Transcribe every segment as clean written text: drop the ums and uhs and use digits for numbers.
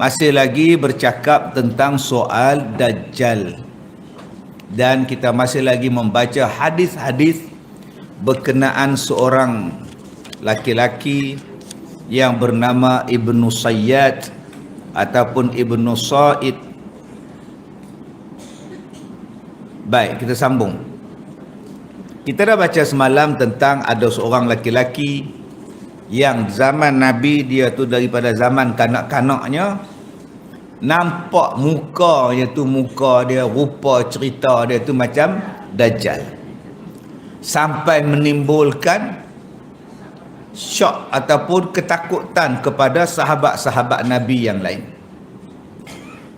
Masih lagi bercakap tentang soal Dajjal. Dan kita masih lagi membaca hadis-hadis berkenaan seorang laki-laki yang bernama Ibnu Sayyad ataupun Ibnu Sa'id. Baik, kita sambung. Kita dah baca semalam tentang ada seorang laki-laki yang zaman Nabi dia tu daripada zaman kanak-kanaknya nampak mukanya tu, muka dia, rupa cerita dia tu macam Dajjal, sampai menimbulkan syok ataupun ketakutan kepada sahabat-sahabat Nabi yang lain.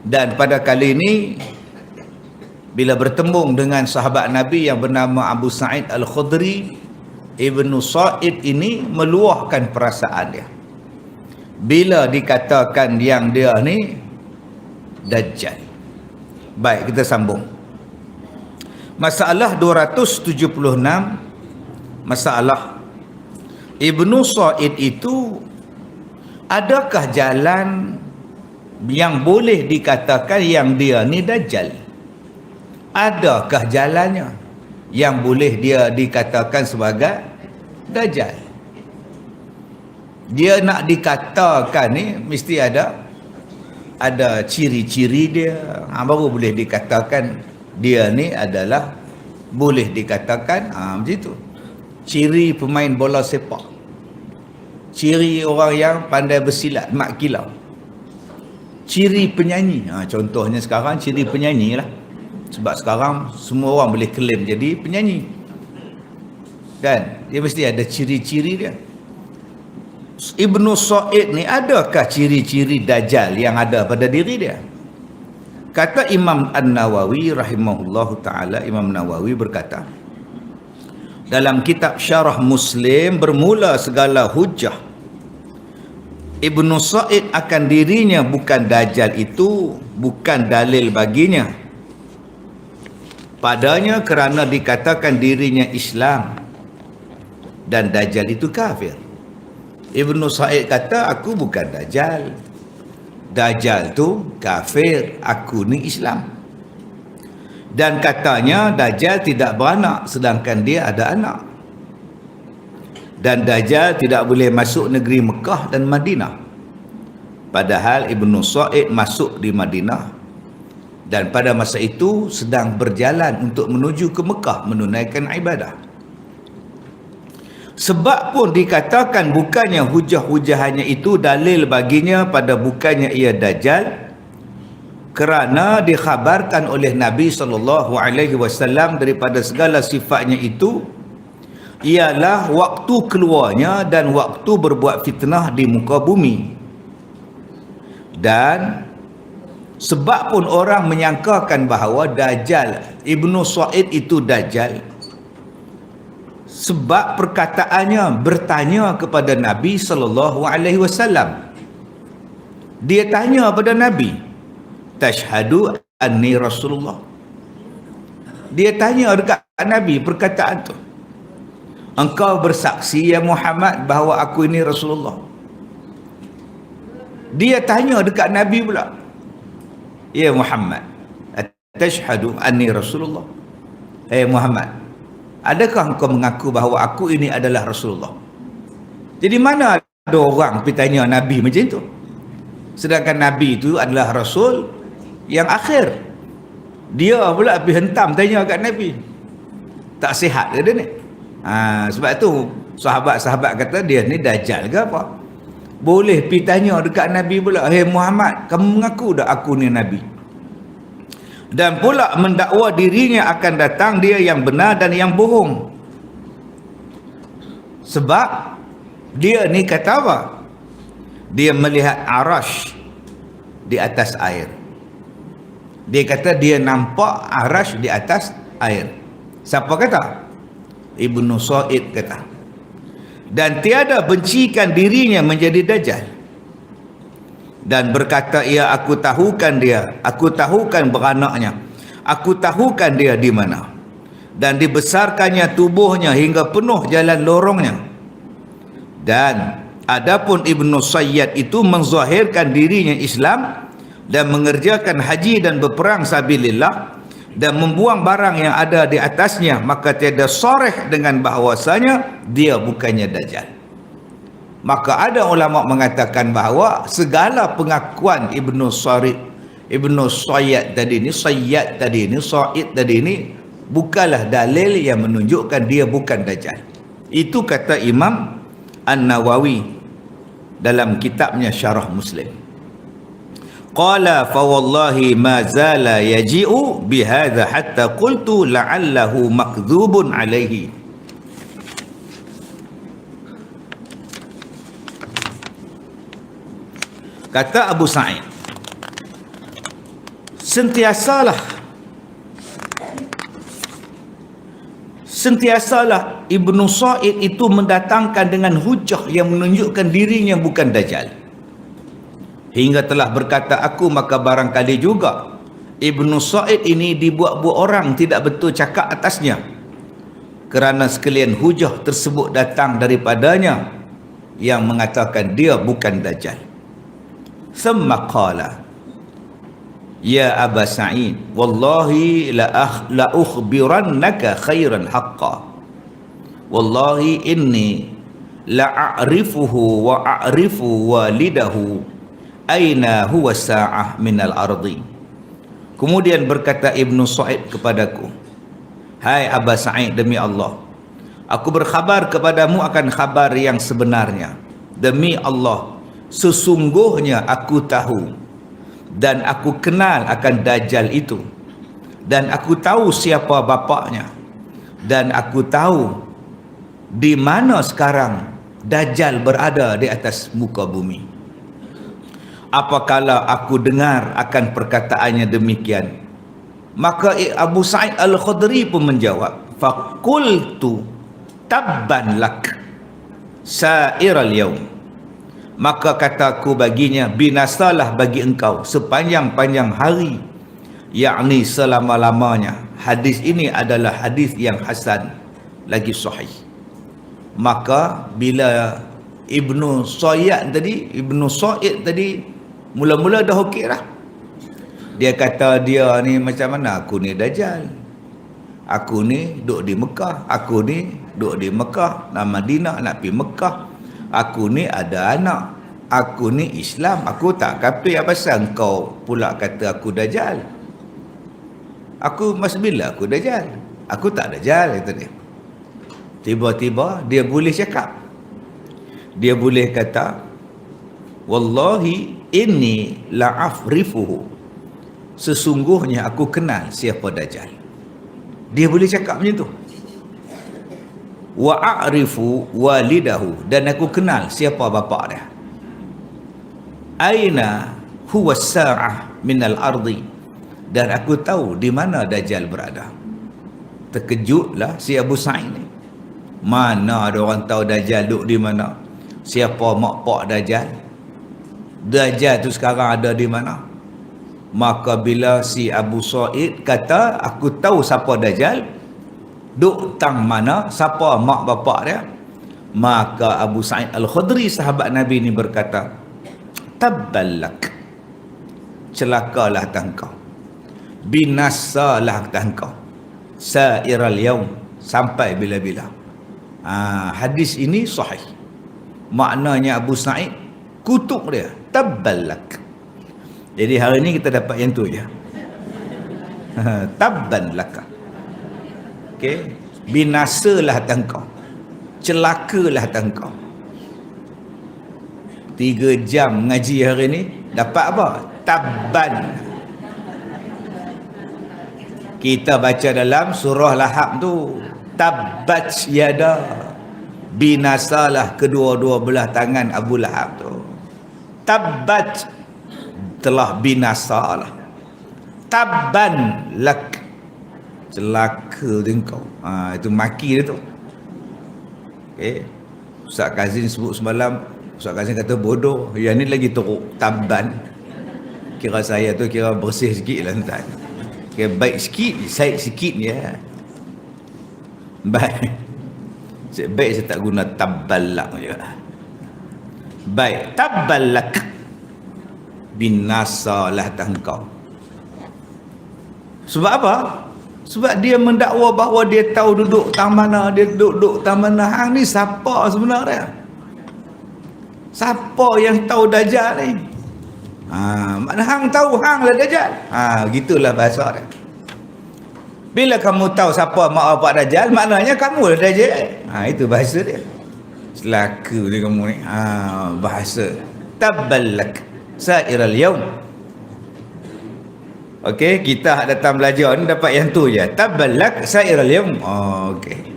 Dan pada kali ini bila bertemu dengan sahabat Nabi yang bernama Abu Sa'id Al-Khudri, Ibnu Sa'id ini meluahkan perasaan dia bila dikatakan yang dia ni Dajjal. Baik, kita sambung. Masalah 276. Masalah Ibnu Sa'id itu, adakah jalan yang boleh dikatakan yang dia ni Dajjal? Adakah jalannya yang boleh dia dikatakan sebagai Dajjal? Dia nak dikatakan ni mesti ada ciri-ciri dia, baru boleh dikatakan dia ni adalah, boleh dikatakan macam itu. Ciri pemain bola sepak, ciri orang yang pandai bersilat, mak kilau, ciri penyanyi. Contohnya sekarang ciri penyanyi lah, sebab sekarang semua orang boleh claim jadi penyanyi kan, dia mesti ada ciri-ciri dia. Ibnu Sa'id ni, adakah ciri-ciri Dajjal yang ada pada diri dia? Kata Imam An-Nawawi rahimahullahu ta'ala, Imam Nawawi berkata dalam kitab Syarah Muslim, bermula segala hujjah Ibnu Sa'id akan dirinya bukan Dajjal itu bukan dalil baginya padanya kerana dikatakan dirinya Islam dan Dajjal itu kafir. Ibnu Sa'id kata, aku bukan Dajjal, Dajjal tu kafir, aku ni Islam. Dan katanya Dajjal tidak beranak sedangkan dia ada anak. Dan Dajjal tidak boleh masuk negeri Mekah dan Madinah. Padahal Ibnu Sa'id masuk di Madinah dan pada masa itu sedang berjalan untuk menuju ke Mekah menunaikan ibadah. Sebab pun dikatakan bukannya hujah-hujahannya itu dalil baginya pada bukannya ia Dajjal, kerana dikhabarkan oleh Nabi SAW daripada segala sifatnya itu ialah waktu keluarnya dan waktu berbuat fitnah di muka bumi. Dan sebab pun orang menyangkakan bahawa Dajjal, Ibnu Sa'id itu Dajjal, sebab perkataannya bertanya kepada Nabi SAW. Dia tanya pada Nabi, tashhadu anni Rasulullah. Dia tanya dekat Nabi perkataan tu, engkau bersaksi ya Muhammad bahawa aku ini Rasulullah. Dia tanya dekat Nabi pula, ya Muhammad, tashhadu anni Rasulullah. Muhammad, adakah engkau mengaku bahawa aku ini adalah Rasulullah? Jadi mana ada orang pergi tanya Nabi macam itu? Sedangkan Nabi itu adalah Rasul yang akhir. Dia pula pergi hentam tanya kat Nabi. Tak sihat ke dia ni? Sebab tu sahabat-sahabat kata dia ni Dajjal ke apa? Boleh pergi tanya dekat Nabi pula, Muhammad, kamu mengaku dah aku ni Nabi? Dan pula mendakwa dirinya akan datang dia yang benar dan yang bohong. Sebab dia ni kata apa? Dia melihat arash di atas air. Dia kata dia nampak arash di atas air. Siapa kata? Ibnu Sa'id kata. Dan tiada bencikan dirinya menjadi Dajjal. Dan berkata, ya aku tahukan dia, aku tahukan beranaknya, aku tahukan dia di mana, dan dibesarkannya tubuhnya hingga penuh jalan lorongnya, dan Adapun Ibnu Sayyad itu menzahirkan dirinya Islam dan mengerjakan haji dan berperang sabilillah dan membuang barang yang ada di atasnya, maka tiada soreh dengan bahawasanya dia bukannya Dajjal. Maka ada ulama mengatakan bahawa segala pengakuan Ibnu Sayyad tadi ni, Said tadi ni bukanlah dalil yang menunjukkan dia bukan Dajjal. Itu kata Imam An-Nawawi dalam kitabnya Syarah Muslim. Qala fa wallahi ma zala yaji'u bihadza hatta qultu la'allahu makdzubun alaihi. Kata Abu Sa'id, sentiasalah Ibnu Sa'id itu mendatangkan dengan hujah yang menunjukkan dirinya bukan Dajjal. Hingga telah berkata aku, maka barangkali juga Ibnu Sa'id ini dibuat-buat orang tidak betul cakap atasnya, kerana sekalian hujah tersebut datang daripadanya yang mengatakan dia bukan Dajjal. Thumma qala, ya Aba Sa'id, wallahi la ukhbirannaka khairan haqqa. Wallahi inni la a'rifuhu wa a'rifu walidahu aina huwa sa'ah minal ardi. Kemudian berkata Ibnu Sa'id kepadaku, hai Aba Sa'id, demi Allah, aku berkhabar kepadamu akan khabar yang sebenarnya. Demi Allah, sesungguhnya aku tahu dan aku kenal akan Dajjal itu, dan aku tahu siapa bapaknya, dan aku tahu di mana sekarang Dajjal berada di atas muka bumi. Apakala aku dengar akan perkataannya demikian, maka Abu Sa'id Al-Khudri pun menjawab, faqultu tabban lak sa'iral yaum. Maka kataku baginya, binasalah bagi engkau sepanjang-panjang hari, yakni selama-lamanya. Hadis ini adalah hadis yang hasan lagi sahih. Maka bila Ibnu Sa'id tadi mula-mula dah okey lah. Dia kata dia ni macam mana, aku ni Dajjal, aku ni duduk di Mekah, aku ni duduk di Mekah nak Madinah, nak pergi Mekah, aku ni ada anak, aku ni Islam, aku tak kafir. Apa pasal kau pula kata aku Dajjal? Aku masbillah aku Dajjal, aku tak Dajjal, kata dia. Tiba-tiba dia boleh cakap, dia boleh kata, wallahi inni la'afrifuhu, sesungguhnya aku kenal siapa Dajjal. Dia boleh cakap macam tu. Wa a'rifu walidahu, dan aku kenal siapa bapa dia. Aina huwa sa'ah minal ardi, dan aku tahu di mana Dajjal berada. Terkejutlah si Abu Sa'id ni. Mana ada orang tahu Dajjal duduk di mana? Siapa mak pak Dajjal? Dajjal tu sekarang ada di mana? Maka bila si Abu Sa'id kata aku tahu siapa Dajjal, duk tang mana, siapa mak bapak dia, maka Abu Sa'id Al-Khudri sahabat Nabi ni berkata, tabballak, celakalah tangkau, binasalah tangkau, sa'iral yaum, sampai bila-bila. Hadis ini sahih. Maknanya Abu Sa'id kutuk dia, tabballak. Jadi hari ni kita dapat yang tu je. Tabban laka. Okey, binasalah tangkau, celakalah tangkau. 3 jam ngaji hari ni dapat apa? Tabban. Kita baca dalam surah Lahab tu, tabbat yada, binasalah kedua-dua belah tangan Abu Lahab tu. Tabbat, telah binasalah. Tabban lak, celaka engkau. Itu maki dia tu. Okey, Ustaz Kazim sebut semalam, Ustaz Kazim kata bodoh, yang ni lagi teruk, tabban. Kira saya tu kira bersih sikit lah tuan. Kira baik sikit, said sikit ya. Baik. Baik saya tak guna tabbalak je. Baik, tabbalak, binasalah engkau. Sebab apa? Sebab dia mendakwa bahawa dia tahu duduk tang mana, dia duduk tang mana. Hang ni siapa sebenarnya? Siapa yang tahu Dajjal ni? Mana hang tahu hang lah Dajjal. Gitulah bahasa dia. Bila kamu tahu siapa mak bapak Dajjal, maknanya kamu lah Dajjal. Itu bahasa dia. Selaku dia kamu ni. Bahasa. Tabbalak sa'iral yaum. Okey, kita datang belajar ni dapat yang tu je. Tabbalak sa'iral yaum. Okey.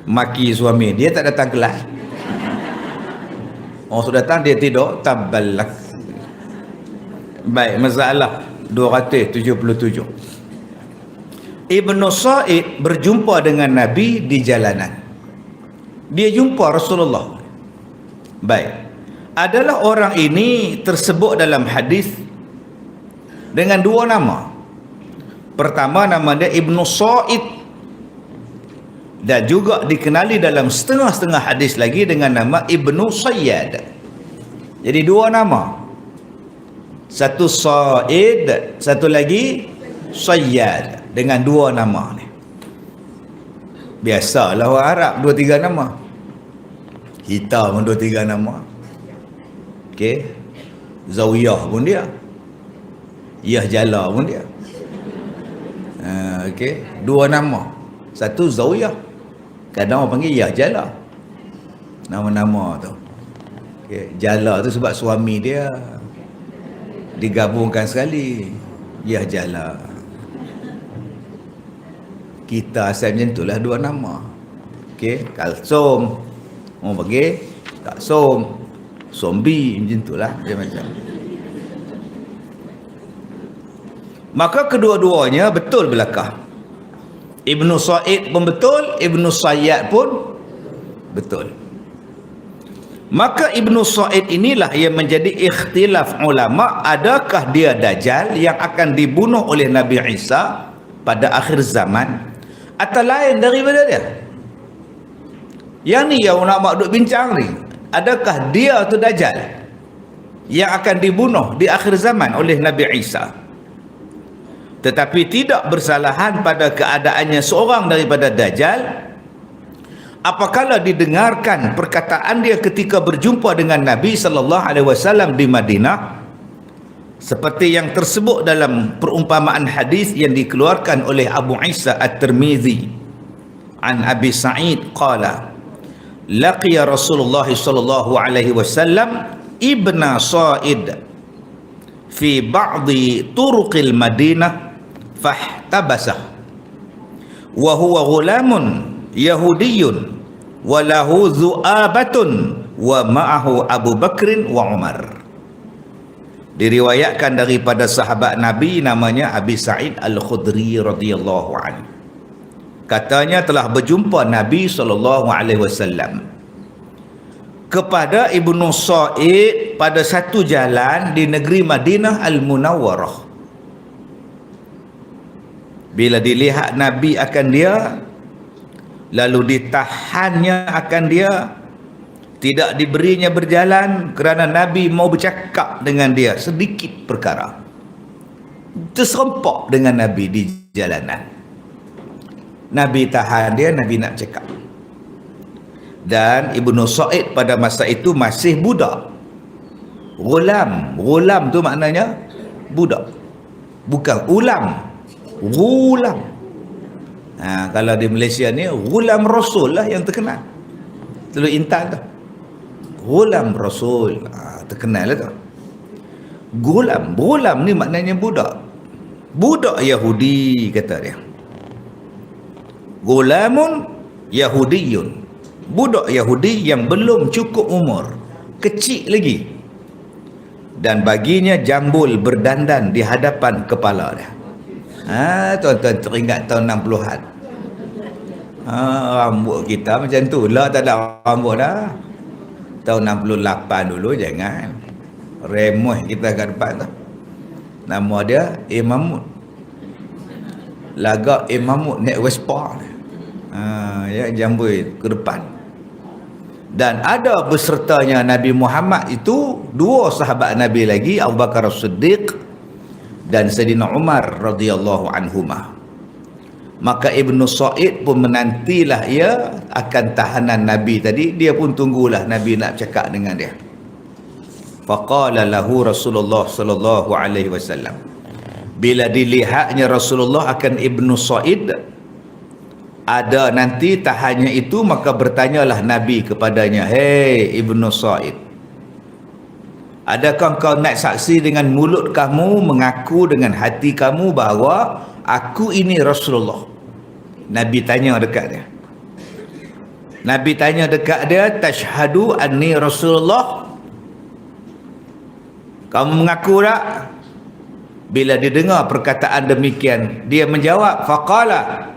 Maki suami dia tak datang kelas. Orang sudah datang dia tidur, tabbalak. Baik, masalah 277. Ibnu Sa'id berjumpa dengan Nabi di jalanan. Dia jumpa Rasulullah. Baik. Adalah orang ini tersebut dalam hadis dengan dua nama. Pertama nama dia Ibnu Sa'id, dan juga dikenali dalam setengah-setengah hadis lagi dengan nama Ibnu Sayyad. Jadi dua nama. Satu Sa'id, satu lagi Sayyad, dengan dua nama ni. Biasalah orang Arab 2-3 nama. Kita pun 2-3 nama. Okey. Zawiyah pun dia. Yah Jala pun dia. Okey, dua nama. Satu Zawiyah. Kadang orang panggil Yah Jala. Nama-nama tu. Okey, Jala tu sebab suami dia digabungkan sekali. Yah Jala. Kita asal macam itulah dua nama. Okey, Kalsum. Orang panggil Kalsum. Sombi macam itulah macam-macam. Maka kedua-duanya betul belakang. Ibnu Sa'id pun betul, Ibnu Sayyad pun betul. Maka Ibnu Sa'id inilah yang menjadi ikhtilaf ulama, adakah dia Dajjal yang akan dibunuh oleh Nabi Isa pada akhir zaman atau lain daripada dia? Yang ni yang ulama duk bincang ni. Adakah dia tu Dajjal yang akan dibunuh di akhir zaman oleh Nabi Isa? Tetapi tidak bersalahan pada keadaannya seorang daripada Dajjal apabila didengarkan perkataan dia ketika berjumpa dengan Nabi SAW di Madinah, seperti yang tersebut dalam perumpamaan hadis yang dikeluarkan oleh Abu Isa At-Tirmizi an Abi Sa'id qala laqiya Rasulullah SAW ibna Sa'id fi ba'di turuqil Madinah fahtabasah wa huwa ghulamun yahudiyyun wa lahu zu'abatun wa ma'ahu Abu Bakrin wa Umar. Diriwayatkan daripada sahabat Nabi namanya Abi Sa'id Al-Khudri radhiyallahu anhu. Katanya telah berjumpa Nabi SAW kepada Ibnu Sa'id pada satu jalan di negeri Madinah Al-Munawwarah. Bila dilihat Nabi akan dia, lalu ditahannya akan dia, tidak diberinya berjalan kerana Nabi mau bercakap dengan dia sedikit perkara. Terserempak dengan Nabi di jalanan. Nabi tahan dia, Nabi nak cakap. Dan Ibnu Sa'id pada masa itu masih budak. Ghulam. Ghulam tu maknanya budak. Bukan ulam. Ghulam. Kalau di Malaysia ni Ghulam Rasul lah yang terkenal. Telur Intan tu. Ghulam Rasul. Terkenal lah tu. Ghulam. Ghulam ni maknanya budak. Budak Yahudi kata dia. Ghulamun Yahudiyun. Budak Yahudi yang belum cukup umur. Kecil lagi. Dan baginya jambul berdandan di hadapan kepala dia. Tuan-tuan teringat tahun 60-an. Rambut kita macam tu lah, tak ada rambut dah. Tahun 68 dulu jangan. Remoh kita kat depan tu. Nama dia Imamud. Lagak Imamud naik Vespa. Ya, jambul ke depan. Dan ada besertanya Nabi Muhammad itu dua sahabat Nabi lagi, Abu Bakar As-Siddiq dan Sayyidina Umar radhiyallahu anhumah. Maka Ibnu Sa'id pun menantilah ia akan tahanan Nabi tadi. Dia pun tunggulah Nabi nak cakap dengan dia. Faqala lahu Rasulullah sallallahu alaihi wasallam. Bila dilihatnya Rasulullah akan Ibnu Sa'id ada nanti tahannya itu, maka bertanyalah Nabi kepadanya, "Hei Ibnu Sa'id, adakah kau nak saksi dengan mulut kamu, mengaku dengan hati kamu bahawa aku ini Rasulullah?" Nabi tanya dekat dia. Nabi tanya dekat dia, "Tashhadu anni Rasulullah?" Kamu mengaku tak? Bila didengar perkataan demikian, dia menjawab, faqala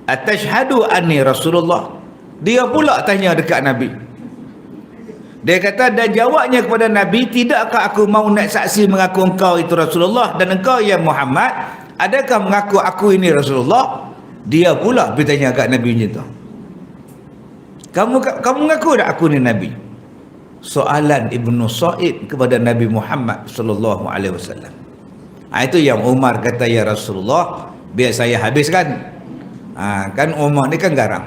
atashhadu anni Rasulullah. Dia pula tanya dekat Nabi. Dia kata, dan jawabnya kepada Nabi, tidakkah aku mau nak saksi mengaku engkau itu Rasulullah dan engkau ya Muhammad, adakah mengaku aku ini Rasulullah? Dia pula bertanya kat Nabi macam tu. Kamu mengaku tak aku ni Nabi? Soalan Ibnu Sa'id kepada Nabi Muhammad sallallahu alaihi wasallam. Itu yang Umar kata, ya Rasulullah, biar saya habiskan. Kan Umar ni kan garang.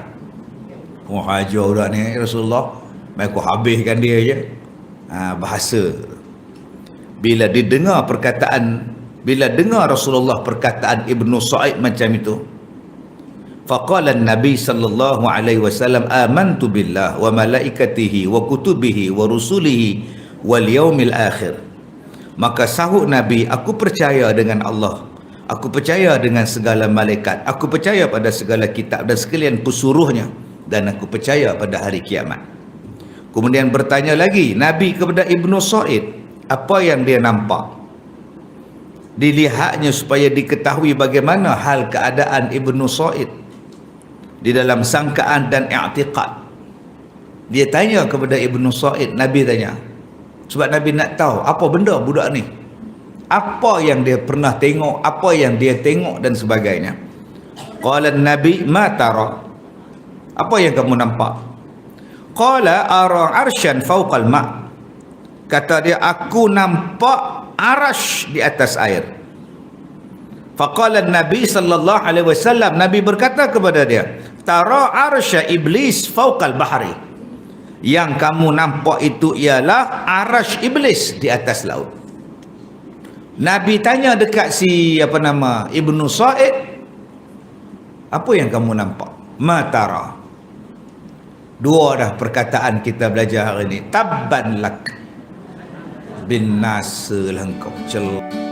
Hajar dah ni Rasulullah, mai aku habiskan dia je. Bahasa. Bila dengar Rasulullah perkataan Ibnu Sa'id macam itu, faqala an-nabi sallallahu alaihi wasallam, amantu billah wa malaikatihi wa kutubihi wa rusulihi wal yaumil akhir. Maka sahut Nabi, aku percaya dengan Allah, aku percaya dengan segala malaikat, aku percaya pada segala kitab dan sekalian pesuruhnya, dan aku percaya pada hari kiamat. Kemudian bertanya lagi Nabi kepada Ibnu Sa'id, apa yang dia nampak? Dilihatnya supaya diketahui bagaimana hal keadaan Ibnu Sa'id di dalam sangkaan dan i'tiqad. Dia tanya kepada Ibnu Sa'id, Nabi tanya. Sebab Nabi nak tahu apa benda budak ni. Apa yang dia pernah tengok, apa yang dia tengok dan sebagainya. Qala Nabi, ma tara? Apa yang kamu nampak? Qala ara arsyan fawqal ma'. Kata dia, aku nampak arash di atas air. Faqala Nabi sallallahu alaihi wasallam, Nabi berkata kepada dia, tara arsya iblis fawqal bahri. Yang kamu nampak itu ialah arash iblis di atas laut. Nabi tanya dekat Ibnu Sa'id, apa yang kamu nampak? Ma tara. Dua dah perkataan kita belajar hari ini. Tabban lak bin nas, engkau celaka.